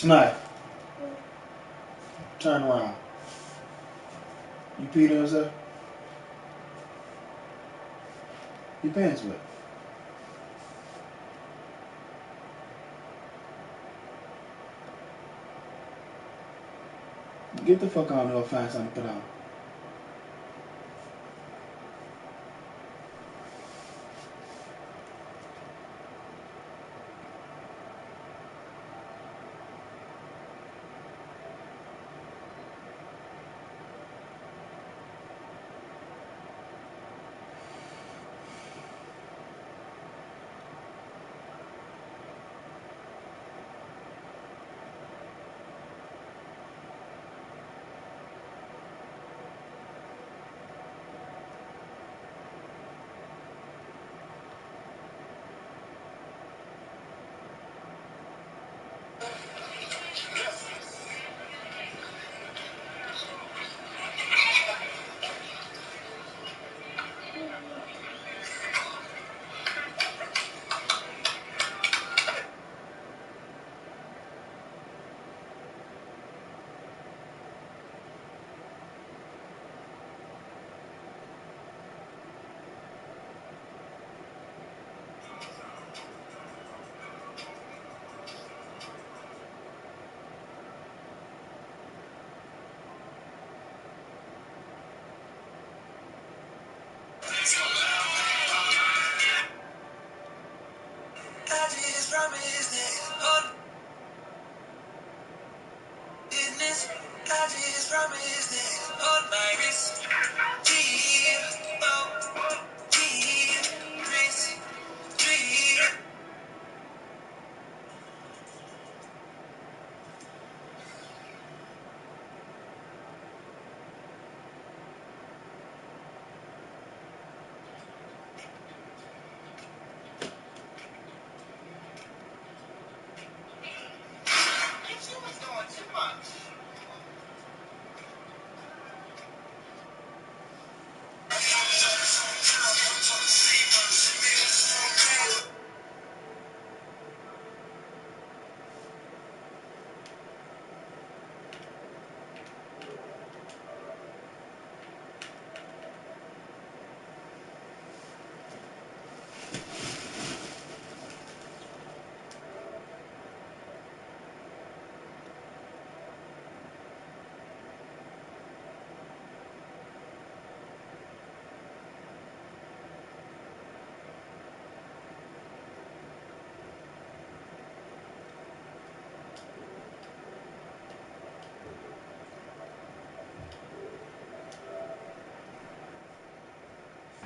Tonight, turn around. You peed on yourself? Your pants wet. Get the fuck on and go find something to put on.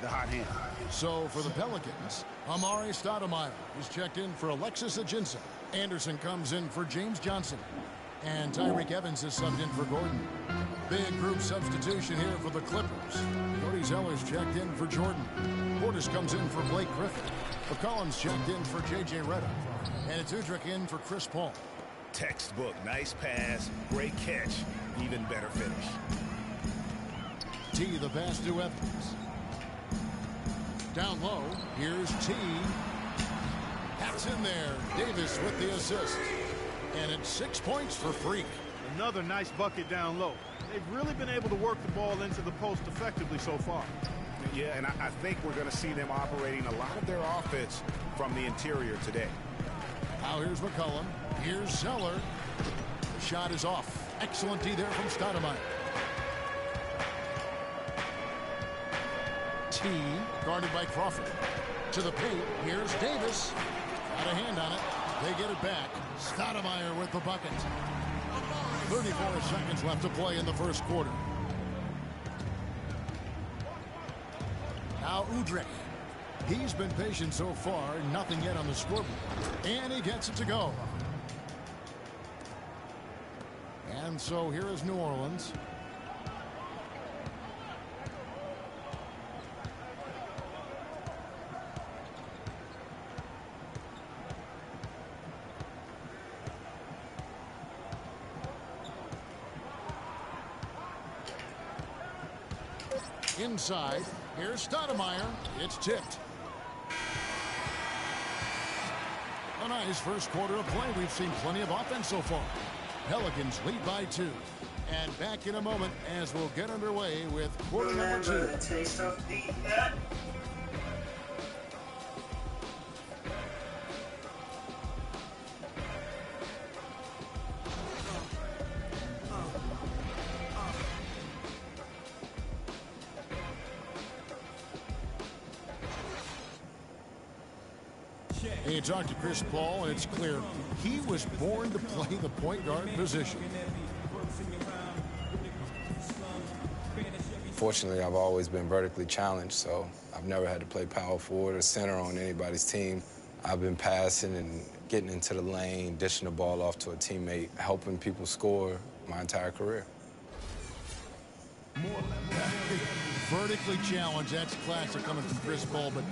The hot hand. So for the Pelicans, Amari Stoudemire is checked in for Alexis Ajinça. Anderson comes in for James Johnson. And Tyreek Evans is subbed in for Gordon. Big group substitution here for the Clippers. Cody Zeller's checked in for Jordan. Portis comes in for Blake Griffin. McCollum's checked in for J.J. Redick. And it's Udrich in for Chris Paul. Textbook. Nice pass. Great catch. Even better finish. T, the pass to Evans. Down low, here's T. Hats in there. Davis with the assist. And it's 6 points for Freak. Another nice bucket down low. They've really been able to work the ball into the post effectively so far. Yeah, and I think we're going to see them operating a lot of their offense from the interior today. Now here's McCollum. Here's Zeller. The shot is off. Excellent D there from Stoudemire. T, guarded by Crawford. To the paint, here's Davis. Got a hand on it. They get it back. Stoudemire with the bucket. 34 seconds left to play in the first quarter. Now Udrich. He's been patient so far. Nothing yet on the scoreboard. And he gets it to go. And so here is New Orleans. Inside, here's Stoudemire. It's tipped. A nice first quarter of play. We've seen plenty of offense so far. Pelicans lead by 2. And back in a moment as we'll get underway with quarter number 2. Taste of the Hey, you talk to Chris Paul, and it's clear he was born to play the point guard position. Fortunately, I've always been vertically challenged, so I've never had to play power forward or center on anybody's team. I've been passing and getting into the lane, dishing the ball off to a teammate, helping people score my entire career. Vertically challenged, that's classic coming from Chris Paul, but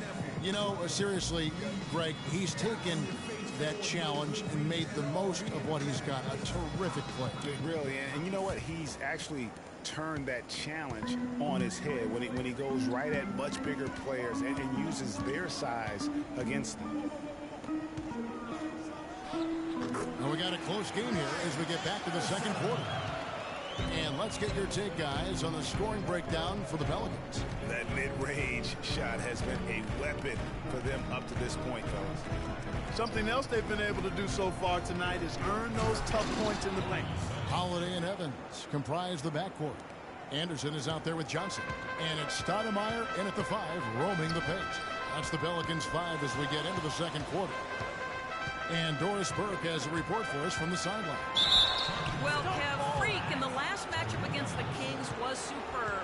you know, seriously, Greg, he's taken that challenge and made the most of what he's got. A terrific play. Really, and you know what? He's actually turned that challenge on his head when he goes right at much bigger players and uses their size against them. And we got a close game here as we get back to the second quarter. And let's get your take, guys, on the scoring breakdown for the Pelicans. That mid-range shot has been a weapon for them up to this point, fellas. Something else they've been able to do so far tonight is earn those tough points in the paint. Holiday and Evans comprise the backcourt. Anderson is out there with Johnson. And it's Stoudemire in at the 5, roaming the paint. That's the Pelicans' 5 as we get into the second quarter. And Doris Burke has a report for us from the sideline. Well, Kev, Freak in the last matchup against the Kings was superb.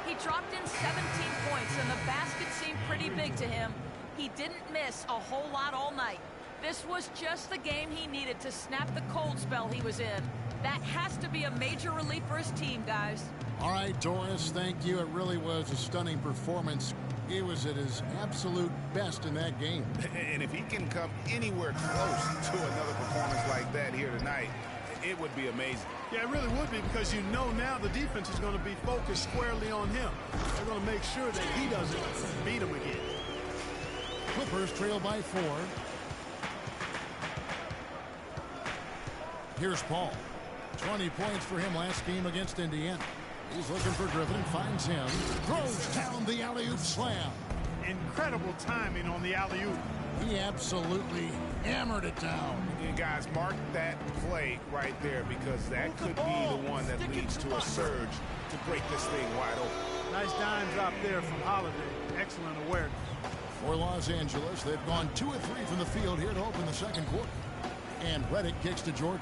He dropped in 17 points, and the basket seemed pretty big to him. He didn't miss a whole lot all night. This was just the game he needed to snap the cold spell he was in. That has to be a major relief for his team, guys. All right, Doris, thank you. It really was a stunning performance. He was at his absolute best in that game. And if he can come anywhere close to another performance like that here tonight, it would be amazing. Yeah, it really would be, because you know now the defense is going to be focused squarely on him. They're going to make sure that he doesn't beat him again. Clippers trail by 4. Here's Paul. 20 points for him last game against Indiana. He's looking for Griffin, finds him, throws down the alley-oop slam. Incredible timing on the alley-oop. He absolutely hammered it down. And guys, mark that play right there, because that could be the one that leads to a surge to break this thing wide open. Nice dime drop there from Holiday. Excellent awareness. For Los Angeles, they've gone 2 of 3 from the field here to open the second quarter. And Redick kicks to Jordan.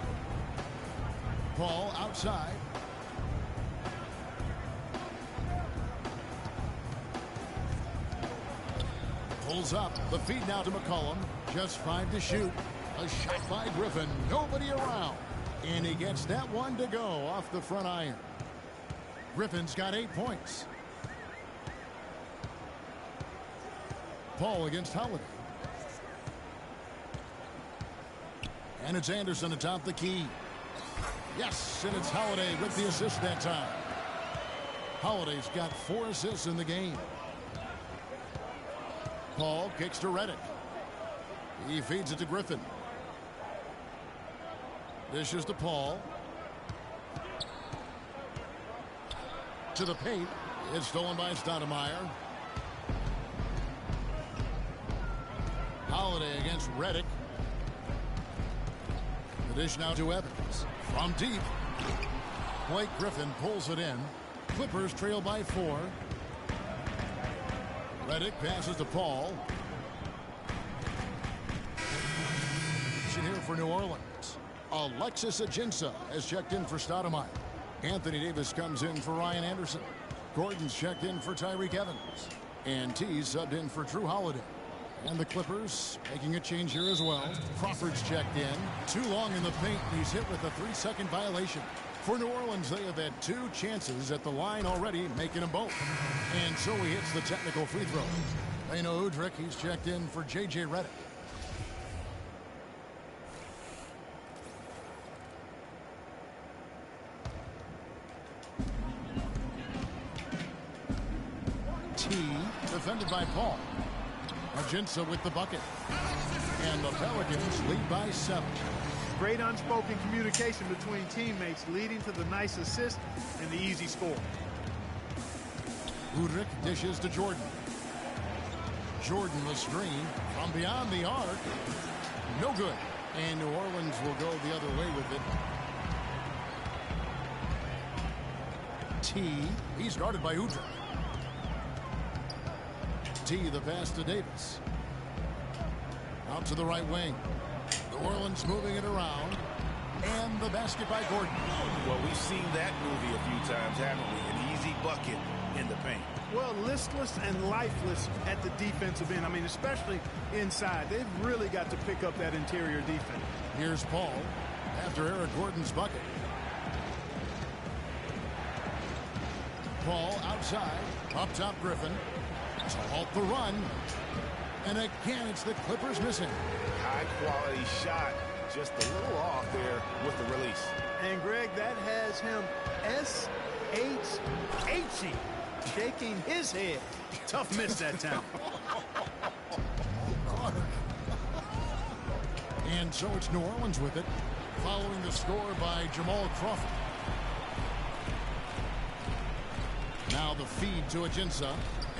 Paul outside. Pulls up. The feed now to McCollum. Just 5 to shoot. A shot by Griffin. Nobody around. And he gets that one to go off the front iron. Griffin's got 8 points. Paul against Holiday. And it's Anderson atop the key. Yes, and it's Holiday with the assist that time. Holiday's got 4 assists in the game. Paul kicks to Redick. He feeds it to Griffin. Dishes to Paul. To the paint. It's stolen by Stoudemire. Holiday against Redick. The dish now to Evans. From deep. Blake Griffin pulls it in. Clippers trail by 4. Redick passes to Paul. Here for New Orleans. Alexis Ajinça has checked in for Stoudemire. Anthony Davis comes in for Ryan Anderson. Gordon's checked in for Tyreek Evans. And T's subbed in for Drew Holiday. And the Clippers making a change here as well. Crawford's checked in. Too long in the paint. He's hit with a 3-second violation. For New Orleans, they have had 2 chances at the line already, making them both. And so he hits the technical free throw. Leno Udrich, he's checked in for J.J. Redick. Defended by Paul. Ajinça with the bucket. And the Pelicans lead by 7. Great unspoken communication between teammates leading to the nice assist and the easy score. Udrih dishes to Jordan. Jordan the screen from beyond the arc. No good. And New Orleans will go the other way with it. He's guarded by Udrih. The pass to Davis. Out to the right wing. New Orleans moving it around. And the basket by Gordon. Well, we've seen that movie a few times, haven't we? An easy bucket in the paint. Well, listless and lifeless at the defensive end. I mean, especially inside. They've really got to pick up that interior defense. Here's Paul after Eric Gordon's bucket. Paul outside. Up top Griffin. To halt the run. And again, it's the Clippers missing. High quality shot. Just a little off there with the release. And Greg, that has him S-H-H-E, shaking his head. Tough miss that time. And so it's New Orleans with it, following the score by Jamal Crawford. Now the feed to Ajinça,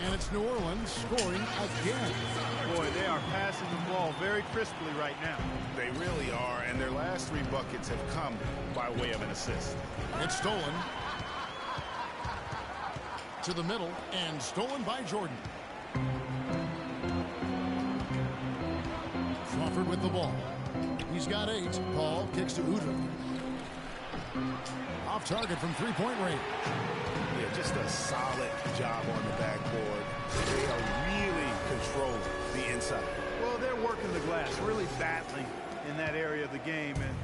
and it's New Orleans scoring again. Boy, they are passing the ball very crisply right now. They really are, and their last 3 buckets have come by way of an assist. It's stolen to the middle and stolen by Jordan. Crawford with the ball. He's got 8. Paul kicks to Udrih. Off target from 3-point range. Yeah, just a solid job on the backboard. They are really controlling the inside. Well, they're working the glass, really battling in that area of the game, and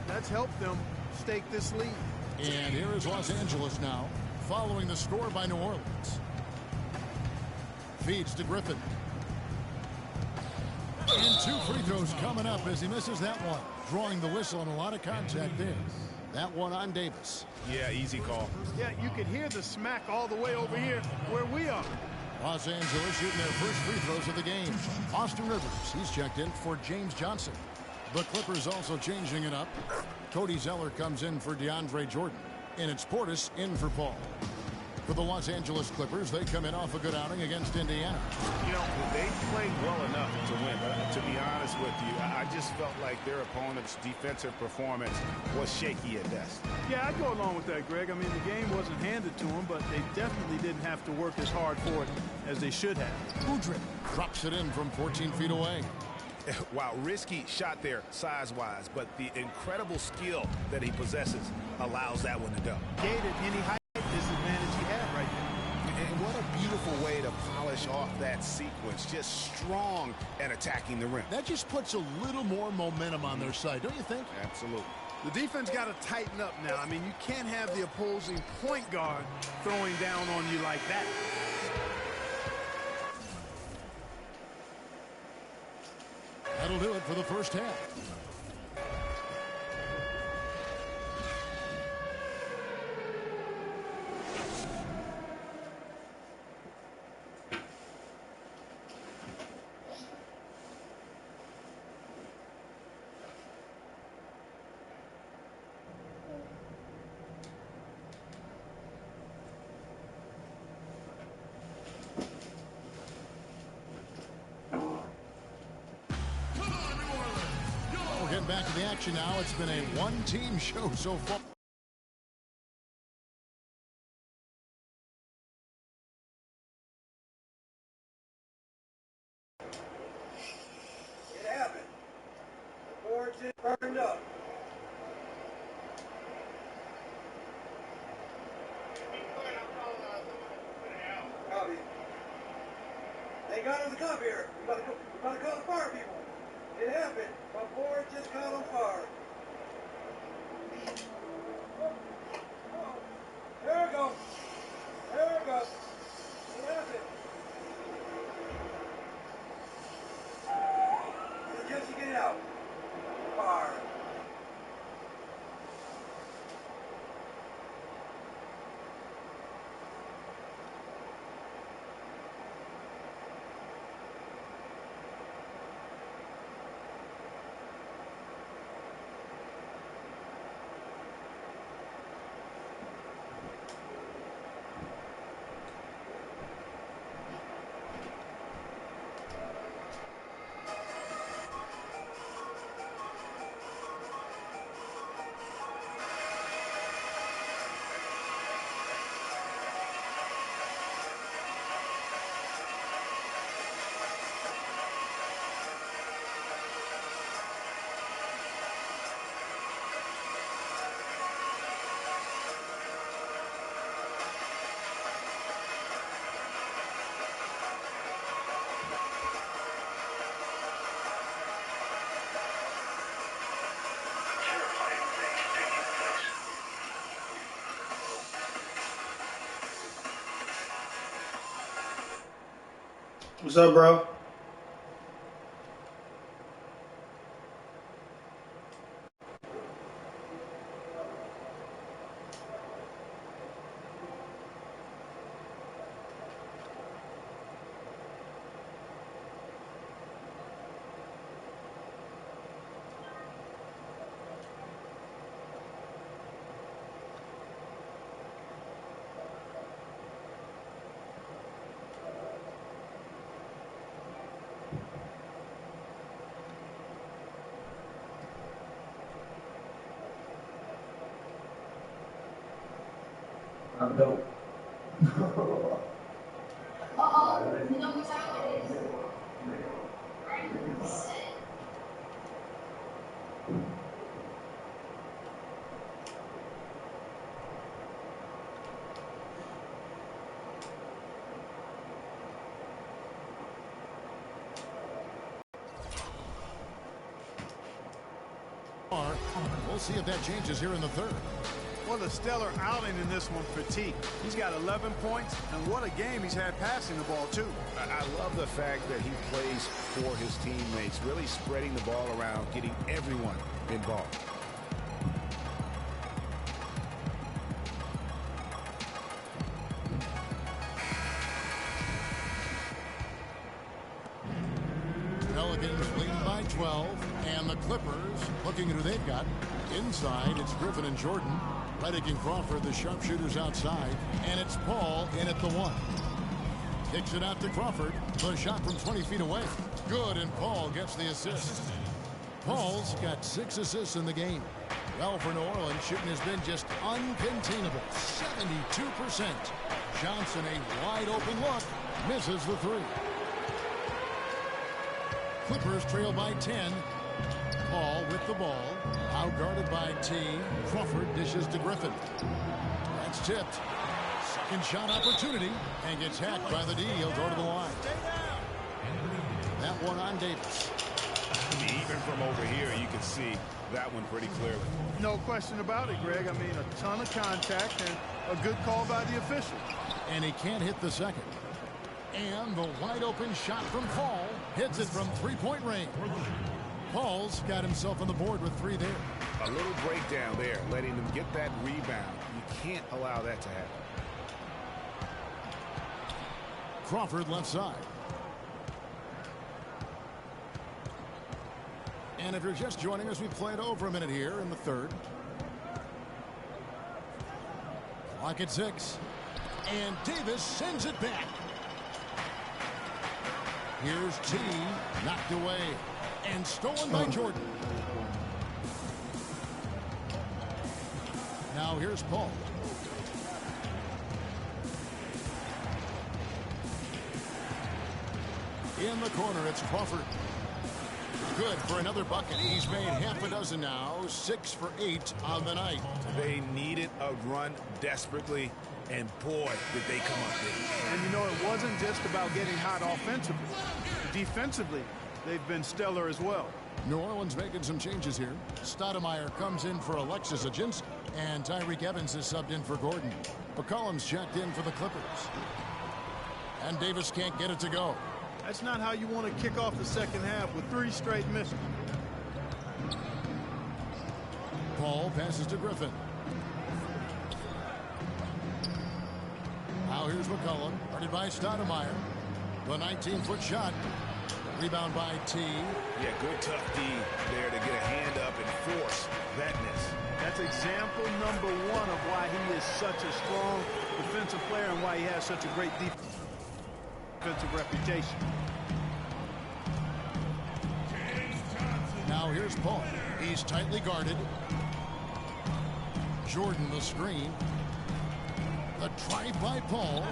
that's helped them stake this lead. And here is Los Angeles now, following the score by New Orleans. Feeds to Griffin. And 2 free throws coming up as he misses that one. Drawing the whistle and a lot of contact there. That one on Davis. Yeah, easy call. Yeah, you could hear the smack all the way over here where we are. Los Angeles shooting their first free throws of the game. Austin Rivers, he's checked in for James Johnson. The Clippers also changing it up. Cody Zeller comes in for DeAndre Jordan. And it's Portis in for Paul. For the Los Angeles Clippers, they come in off a good outing against Indiana. You know, they played well enough to win. To be honest with you, I just felt like their opponent's defensive performance was shaky at best. Yeah, I'd go along with that, Greg. I mean, the game wasn't handed to them, but they definitely didn't have to work as hard for it as they should have. Udrih drops it in from 14 feet away. Wow, risky shot there size-wise, but the incredible skill that he possesses allows that one to go. Gated any height disadvantage he had right there. And what a beautiful way to polish off that sequence. Just strong at attacking the rim. That just puts a little more momentum on their side, don't you think? Absolutely. The defense got to tighten up now. I mean, you can't have the opposing point guard throwing down on you like that. That'll do it for the first half. Getting back to the action now. It's been a one-team show so far. It happened. The board's burned up. Copy. They got on the top here. We gotta call the fire people. It happened. My board just caught on fire. There we go. There we go. It happened. Jesse, get it out. Fire. What's up, bro? I'm dope. We'll see if that changes here in the third. Well, the stellar outing in this one for T. He's got 11 points, and what a game he's had passing the ball, too. I love the fact that he plays for his teammates, really spreading the ball around, getting everyone involved. Pelicans leading by 12, and the Clippers looking at who they've got. Inside, it's Griffin and Jordan. Redick and Crawford, the sharpshooters outside, and it's Paul in at the one. Kicks it out to Crawford. The shot from 20 feet away. Good, and Paul gets the assist. Paul's got 6 assists in the game. Well, for New Orleans, shooting has been just uncontainable. 72%. Johnson, a wide open look, misses the 3. Clippers trail by 10. Paul with the ball. Out guarded by T. Crawford dishes to Griffin. That's tipped. Second shot opportunity. And gets hacked by the D. He'll go to the line. That one on Davis. Even from over here, you can see that one pretty clearly. No question about it, Greg. I mean, a ton of contact and a good call by the official. And he can't hit the second. And the wide open shot from Paul hits it from three-point range. Paul's got himself on the board with 3 there. A little breakdown there, letting them get that rebound. You can't allow that to happen. Crawford left side. And if you're just joining us, we've played over a minute here in the third. Clock at 6. And Davis sends it back. Here's T, knocked away and stolen by Jordan. Now here's Paul. In the corner, it's Crawford. Good for another bucket. He's made half a dozen now, 6 for 8 on the night. They needed a run desperately, and boy, did they come up big. And you know, it wasn't just about getting hot offensively. Defensively, they've been stellar as well. New Orleans making some changes here. Stoudemire comes in for Alexis Ajinski, and Tyreek Evans is subbed in for Gordon. McCollum's checked in for the Clippers. And Davis can't get it to go. That's not how you want to kick off the second half with 3 straight misses. Paul passes to Griffin. Now here's McCollum, guarded by Stoudemire. The 19-foot shot. Rebound by T. Yeah, good tough D there to get a hand up and force that miss. That's example number 1 of why he is such a strong defensive player and why he has such a great defensive reputation. Now here's Paul. He's tightly guarded. Jordan the screen. The drive by Paul.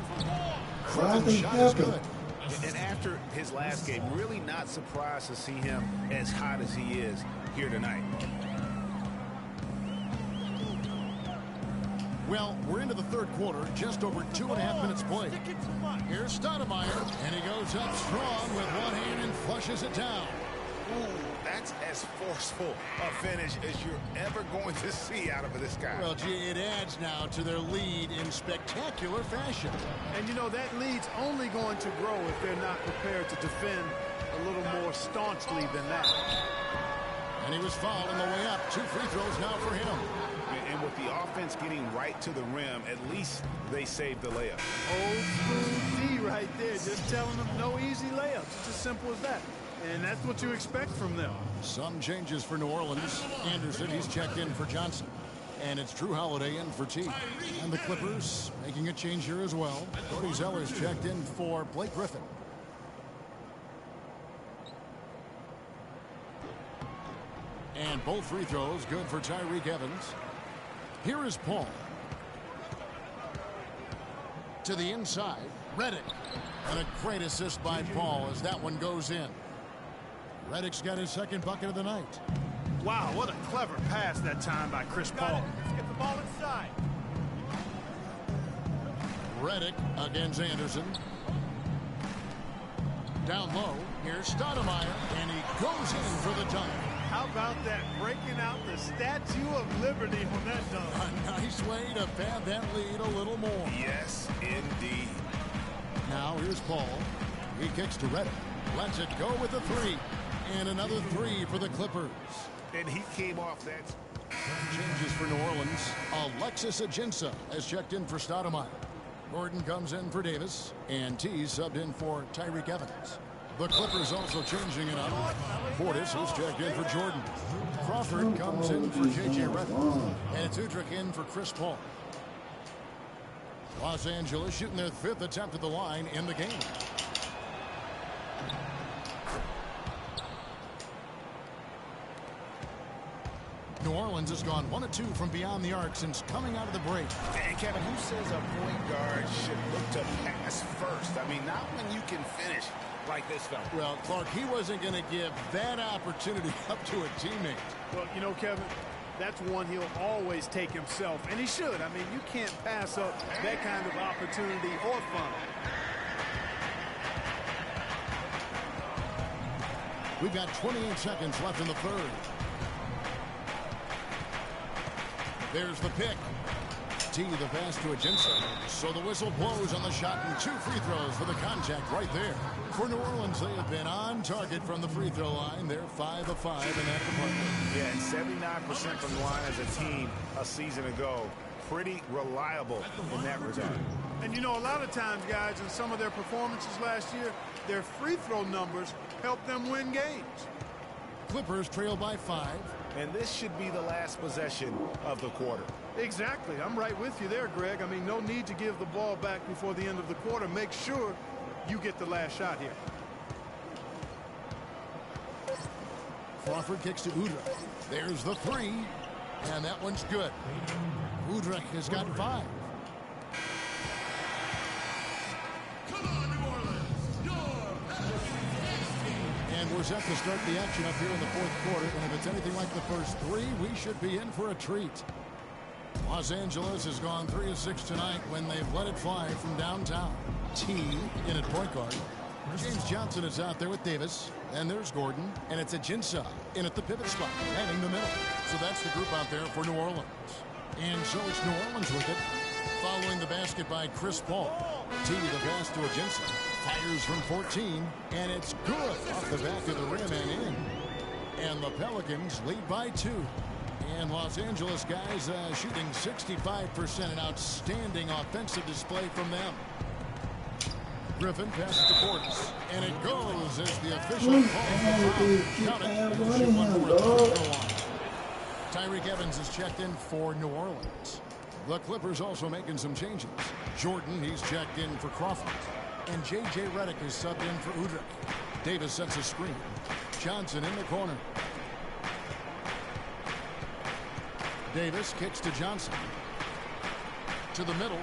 The shot is good. And after his last game, really not surprised to see him as hot as he is here tonight. Well, we're into the third quarter, just over 2.5 minutes played. Here's Stoudemire, and he goes up strong with one hand and flushes it down. Ooh, that's as forceful a finish as you're ever going to see out of this guy. Well, gee, it adds now to their lead in spectacular fashion. And, you know, that lead's only going to grow if they're not prepared to defend a little more staunchly than that. And he was fouled on the way up. 2 free throws now for him. And with the offense getting right to the rim, at least they saved the layup. Old school D right there, just telling them no easy layups. It's as simple as that. And that's what you expect from them. Some changes for New Orleans. Anderson, he's checked in for Johnson. And it's Drew Holiday in for T. And the Clippers making a change here as well. Cody Zeller's checked in for Blake Griffin. And both free throws good for Tyreke Evans. Here is Paul. To the inside, Redick. And a great assist by Paul as that one goes in. Redick's got his second bucket of the night. Wow, what a clever pass that time by Chris Paul. Let's get the ball inside. Redick against Anderson. Down low, here's Stoudemire, and he goes in for the dunk. How about that, breaking out the Statue of Liberty on that dunk? A nice way to pad that lead a little more. Yes, indeed. Now here's Paul. He kicks to Redick. Lets it go with a 3. And another 3 for the Clippers. And he came off that. Changes for New Orleans. Alexis Ajinça has checked in for Stoudemire. Gordon comes in for Davis. And T subbed in for Tyreke Evans. The Clippers also changing it up. Portis who's checked in for Jordan. Crawford comes in for J.J. Redick. And it's Udrich in for Chris Paul. Los Angeles shooting their 5th attempt at the line in the game. New Orleans has gone 1 of 2 from beyond the arc since coming out of the break. And Kevin, who says a point guard should look to pass first? I mean, not when you can finish like this fella. Well, Clark, he wasn't going to give that opportunity up to a teammate. Well, you know, Kevin, that's one he'll always take himself, and he should. I mean, you can't pass up that kind of opportunity or fun. We've got 28 seconds left in the third. There's the pick. T the pass to Ajinça. So the whistle blows on the shot and 2 free throws for the contact right there. For New Orleans, they have been on target from the free throw line. They're 5 of 5 in that department. Yeah, and 79% from the line as a team a season ago. Pretty reliable in that regard. And you know, a lot of times, guys, in some of their performances last year, their free throw numbers helped them win games. Clippers trail by 5. And this should be the last possession of the quarter. Exactly. I'm right with you there, Greg. I mean, no need to give the ball back before the end of the quarter. Make sure you get the last shot here. Crawford kicks to Udrich. There's the 3. And that one's good. Udrich has got 5. And we're set to start the action up here in the 4th quarter. And if it's anything like the first 3, we should be in for a treat. Los Angeles has gone 3 of 6 tonight when they've let it fly from downtown. T in at point guard. James Johnson is out there with Davis. And there's Gordon. And it's Ajinça in at the pivot spot, heading the middle. So that's the group out there for New Orleans. And so it's New Orleans with it. Following the basket by Chris Paul. T the pass to Ajinça. Fires from 14. And it's good off the back of the rim and in. And the Pelicans lead by 2. And Los Angeles guys shooting 65%, an outstanding offensive display from them. Griffin passes to Portis, and it goes as the official call. Count it. Shoot one more. Tyreke Evans is checked in for New Orleans. The Clippers also making some changes. Jordan, he's checked in for Crawford. And J.J. Redick is subbed in for Udrich. Davis sets a screen. Johnson in the corner. Davis kicks to Johnson. To the middle.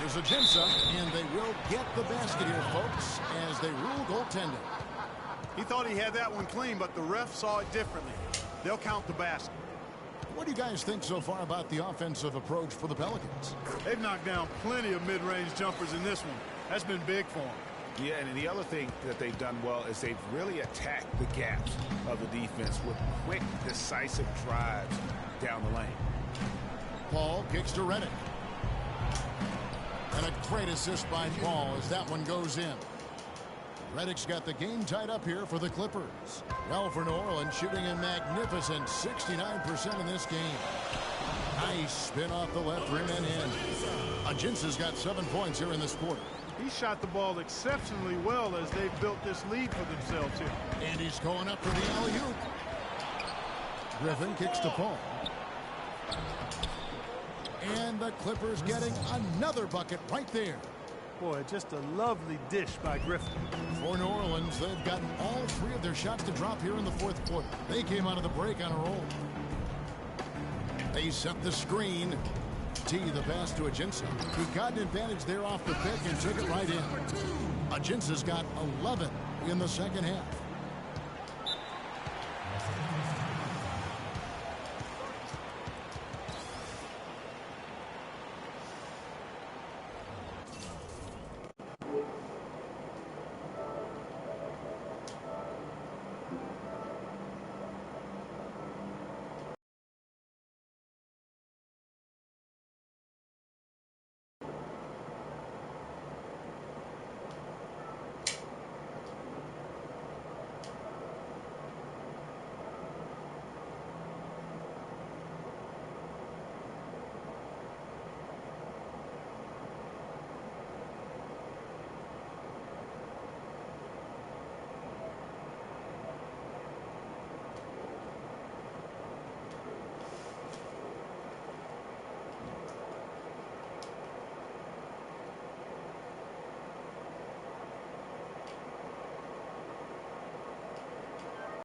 Here's Ajinça, and they will get the basket here, folks, as they rule goaltending. He thought he had that one clean, but the ref saw it differently. They'll count the basket. What do you guys think so far about the offensive approach for the Pelicans? They've knocked down plenty of mid-range jumpers in this one. That's been big for them. Yeah, and the other thing that they've done well is they've really attacked the gaps of the defense with quick, decisive drives down the lane. Paul kicks to Redick. And a great assist by Paul as that one goes in. Redick's got the game tied up here for the Clippers. Well, for New Orleans, shooting a magnificent 69% in this game. Nice spin off the left rim and in. Ajinca's got 7 points here in this quarter. He shot the ball exceptionally well as they've built this lead for themselves here. And he's going up for the alley-oop. Griffin kicks to Paul. And the Clippers getting another bucket right there. Boy, just a lovely dish by Griffin. For New Orleans, they've gotten all 3 of their shots to drop here in the fourth quarter. They came out of the break on a roll. They set the screen. T, the pass to Ajinca. He got an advantage there off the pick and took it right in. Ajinca's got 11 in the second half.